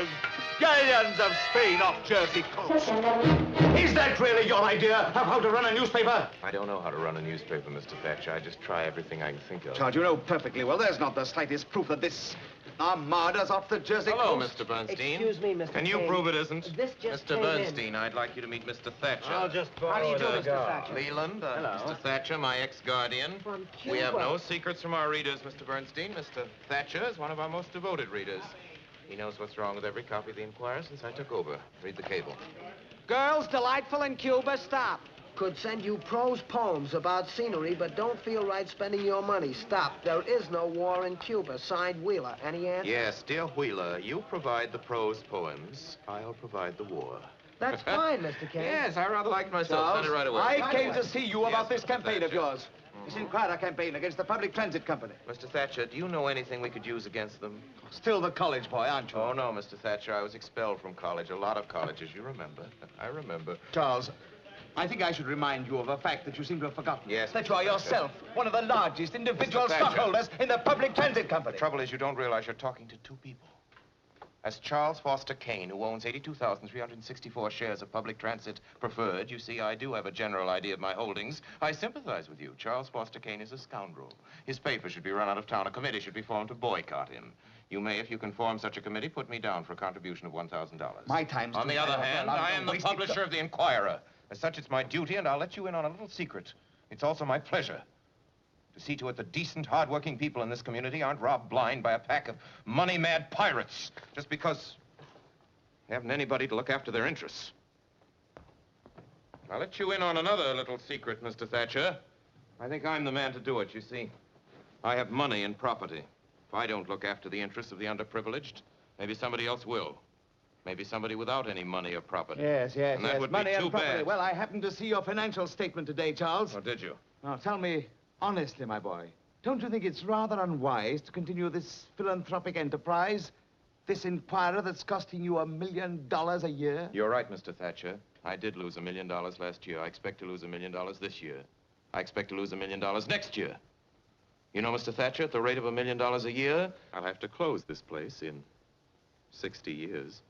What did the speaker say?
There's galleons of Spain off Jersey coast. Is that really your idea of how to run a newspaper? I don't know how to run a newspaper, Mr. Thatcher. I just try everything I can think of. Charles, you know perfectly well there's not the slightest proof that this armada's off the Jersey Hello, coast. Mr. Bernstein. Excuse me, Mr. Can you Kane. prove it isn't? This just Mr. came Bernstein, I'd like you to meet Mr. Thatcher. I'll just How do borrow you do, the Mr. car. Thatcher? Leland, Mr. Thatcher, my ex-guardian. From We have Cuba. no secrets from our readers, Mr. Bernstein. Mr. Thatcher is one of our most devoted readers. He knows what's wrong with every copy of the Enquirer since I took over. Read the cable. Girls delightful in Cuba, stop. Could send you prose poems about scenery, but don't feel right spending your money. Stop. There is no war in Cuba. Signed, Wheeler. Any answer? Yes, dear Wheeler, you provide the prose poems. I'll provide the war. That's fine, Mr. Kane. Yes, I rather liked myself. Charles, Send it right away. I came to see you about Yes, this Mr. campaign of Thatcher. yours. This Enquirer campaign against the Public Transit Company. Mr. Thatcher, do you know anything we could use against them? Still the college boy, aren't you? Oh, no, Mr. Thatcher. I was expelled from college. A lot of colleges, you remember. I remember. Charles, I think I should remind you of a fact that you seem to have forgotten. Yes, That Mr. you are Thatcher. yourself one of the largest individual Mr. Thatcher. stockholders in the Public Transit Company. The trouble is you don't realize you're talking to two people. As Charles Foster Kane, who owns 82,364 shares of public transit preferred, you see, I do have a general idea of my holdings. I sympathize with you. Charles Foster Kane is a scoundrel. His paper should be run out of town. A committee should be formed to boycott him. You may, if you can form such a committee, put me down for a contribution of $1,000. My time's On too the other high. hand, Well, I I'm am the wasting publisher of the Enquirer. As such, it's my duty, and I'll let you in on a little secret. It's also my pleasure to see to it that decent, hard-working people in this community aren't robbed blind by a pack of money-mad pirates just because they haven't anybody to look after their interests. I'll let you in on another little secret, Mr. Thatcher. I think I'm the man to do it, you see. I have money and property. If I don't look after the interests of the underprivileged, maybe somebody else will. Maybe somebody without any money or property. Yes, yes, And that yes. would Money be too and property. bad. Well, I happened to see your financial statement today, Charles. Or did you? Now, tell me honestly, my boy, don't you think it's rather unwise to continue this philanthropic enterprise? This Enquirer that's costing you $1 million a year? You're right, Mr. Thatcher. I did lose $1 million last year. I expect to lose $1 million this year. I expect to lose $1 million next year. You know, Mr. Thatcher, at the rate of $1 million a year, I'll have to close this place in 60 years.